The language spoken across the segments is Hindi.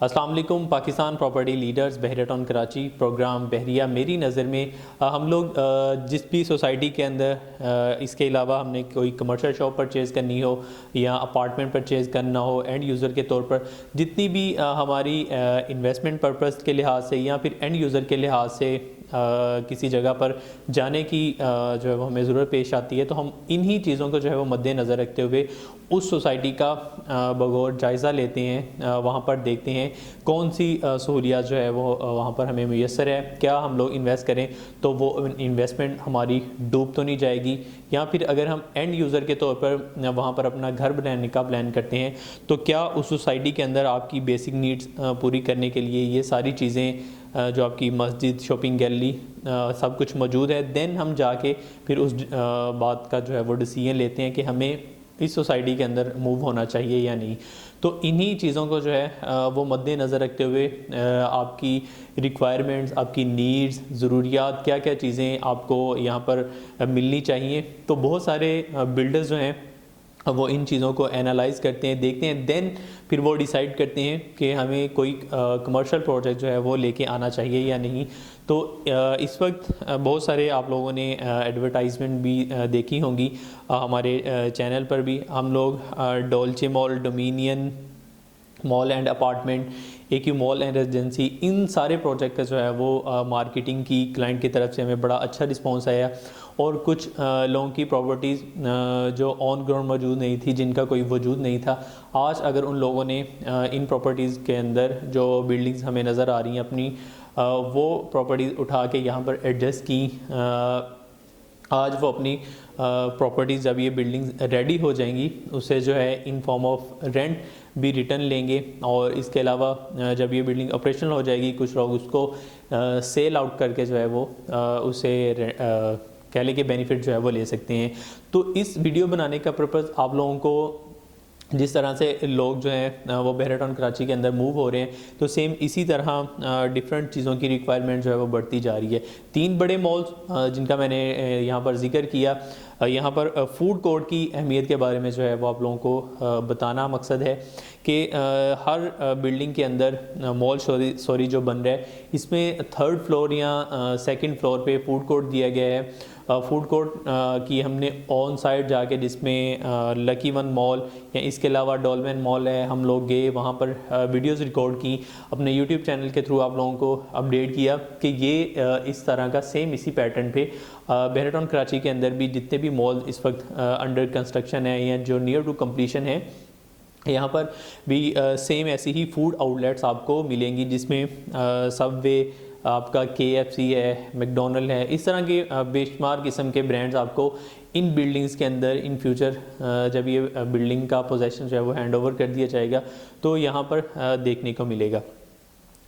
अस्सलाम वालेकुम। पाकिस्तान प्रॉपर्टी लीडर्स बहरिया टाउन कराची प्रोग्राम बहरिया मेरी नज़र में हम लोग जिस भी सोसाइटी के अंदर इसके अलावा हमने कोई कमर्शियल शॉप परचेज़ करनी हो या अपार्टमेंट परचेज़ करना हो एंड यूज़र के तौर पर जितनी भी हमारी इन्वेस्टमेंट पर्पस के लिहाज से या फिर एंड यूज़र के लिहाज से किसी जगह पर जाने की जो है वो हमें ज़रूरत पेश आती है, तो हम इन्हीं चीज़ों को जो है वो मद्देनज़र रखते हुए उस सोसाइटी का बगौर जायज़ा लेते हैं। वहाँ पर देखते हैं कौन सी सहूलियात जो है वो वहाँ पर हमें मुयस्सर है, क्या हम लोग इन्वेस्ट करें तो वो इन्वेस्टमेंट हमारी डूब तो नहीं जाएगी, या फिर अगर हम एंड यूज़र के तौर पर वहाँ पर अपना घर बनाने का प्लान करते हैं तो क्या उस सोसाइटी के अंदर आपकी बेसिक नीड्स पूरी करने के लिए ये सारी चीज़ें जो आपकी मस्जिद, शॉपिंग गैलरी सब कुछ मौजूद है। देन हम जाके फिर उस बात का जो है वो डिसीजन लेते हैं कि हमें इस सोसाइटी के अंदर मूव होना चाहिए या नहीं। तो इन्हीं चीज़ों को जो है वो मद्देनज़र रखते हुए आपकी रिक्वायरमेंट्स, आपकी नीड्स, ज़रूरियात, क्या क्या चीज़ें आपको यहाँ पर मिलनी चाहिए, तो बहुत सारे बिल्डर्स जो हैं वो इन चीज़ों को एनालाइज़ करते हैं, देखते हैं, देन फिर वो डिसाइड करते हैं कि हमें कोई कमर्शियल प्रोजेक्ट जो है वो लेके आना चाहिए या नहीं। तो इस वक्त बहुत सारे आप लोगों ने एडवर्टाइजमेंट भी देखी होंगी हमारे चैनल पर भी। हम लोग Dolce mall, Dominion mall and apartment, AQ mall and residency, इन सारे प्रोजेक्ट का जो है वो मार्केटिंग की क्लाइंट की तरफ से हमें बड़ा अच्छा रिस्पांस आया। और कुछ लोगों की प्रॉपर्टीज़ जो ऑन ग्राउंड मौजूद नहीं थी, जिनका कोई वजूद नहीं था, आज अगर उन लोगों ने इन प्रॉपर्टीज़ के अंदर जो बिल्डिंग्स हमें नज़र आ रही हैं अपनी वो प्रॉपर्टीज़ उठा के यहाँ पर एडजस्ट की, आज वो अपनी प्रॉपर्टीज़ जब ये बिल्डिंग्स रेडी हो जाएंगी उसे जो है इन फॉर्म ऑफ रेंट भी रिटर्न लेंगे। और इसके अलावा जब ये बिल्डिंग ऑपरेशनल हो जाएगी कुछ लोग उसको सेल आउट करके जो है वो उसे कह लें कि बेनिफिट जो है वो ले सकते हैं। तो इस वीडियो बनाने का पर्पज़ आप लोगों को जिस तरह से लोग जो हैं वो बहरिया टाउन कराची के अंदर मूव हो रहे हैं, तो सेम इसी तरह डिफरेंट चीज़ों की रिक्वायरमेंट जो है वो बढ़ती जा रही है। 3 बड़े मॉल्स जिनका मैंने यहाँ पर जिक्र किया, यहाँ पर फूड कोर्ट की अहमियत के बारे में जो है वो आप लोगों को बताना मकसद है कि हर बिल्डिंग के अंदर मॉल सॉरी जो बन रहा है, इसमें 3rd फ्लोर या 2nd फ्लोर पे फूड कोर्ट दिया गया है। फूड कोर्ट की हमने ऑन साइड जाके, जिसमें लकी वन मॉल या इसके अलावा डॉलमेन मॉल है, हम लोग गए वहाँ पर वीडियोज़ रिकॉर्ड की, अपने यूट्यूब चैनल के थ्रू आप लोगों को अपडेट किया कि ये इस तरह का सेम इसी पैटर्न पे बहरिया टाउन कराची के अंदर भी जितने भी मॉल इस वक्त अंडर कंस्ट्रक्शन है या जो नियर टू कम्प्लीशन है, यहाँ पर भी सेम ऐसी ही फूड आउटलेट्स आपको मिलेंगी, जिसमें सबवे, आपका KFC है, मैकडोनल्ड है, इस तरह के बेशुमार किस्म के ब्रांड्स आपको इन बिल्डिंग्स के अंदर इन फ्यूचर जब ये बिल्डिंग का पोजेसन जो है वो हैंड ओवर कर दिया जाएगा तो यहाँ पर देखने को मिलेगा।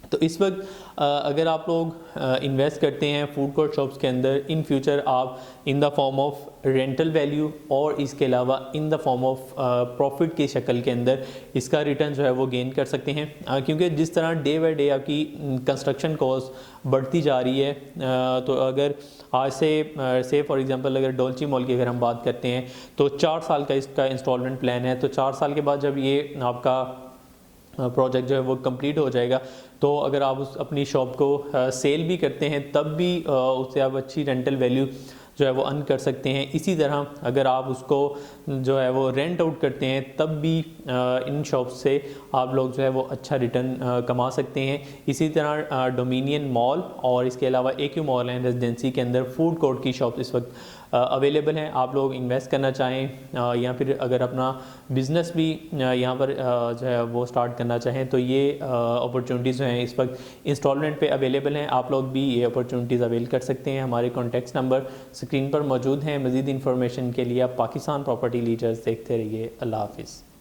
तो इस वक्त अगर आप लोग इन्वेस्ट करते हैं फूड कोर्ट शॉप्स के अंदर, इन फ्यूचर आप in the form of rental value और इसके अलावा in the form of profit की शक्ल के अंदर इसका रिटर्न जो है वो गेन कर सकते हैं। क्योंकि जिस तरह डे बाई डे आपकी कंस्ट्रक्शन कॉस्ट बढ़ती जा रही है, तो अगर आज से फॉर एग्जांपल अगर डोल्ची मॉल की अगर हम बात करते हैं तो 4 साल का इसका इंस्टॉलमेंट प्लान है। तो 4 साल के बाद जब ये आपका प्रोजेक्ट जो है वो कंप्लीट हो जाएगा, तो अगर आप उस अपनी शॉप को सेल भी करते हैं तब भी उससे आप अच्छी रेंटल वैल्यू जो है वो अर्न कर सकते हैं। इसी तरह अगर आप उसको जो है वो रेंट आउट करते हैं तब भी इन शॉप से आप लोग जो है वो अच्छा रिटर्न कमा सकते हैं। इसी तरह डोमिनियन मॉल और इसके अलावा AQ मॉल एंड रेजिडेंसी के अंदर फूड कोर्ट की शॉप इस वक्त अवेलेबल हैं। आप लोग इन्वेस्ट करना चाहें या फिर अगर अपना बिज़नेस भी यहाँ पर जो है वो स्टार्ट करना चाहें तो ये अपॉर्चुनिटीज़ जो हैं इस वक्त इंस्टॉलमेंट पे अवेलेबल हैं। आप लोग भी ये अपॉर्चुनिटीज़ अवेल कर सकते हैं। हमारे कॉन्टैक्ट नंबर स्क्रीन पर मौजूद हैं। मज़ीद इन्फॉर्मेशन के लिए आप पाकिस्तान प्रॉपर्टी लीडर्स देखते रहिए। अल्लाह हाफिज़।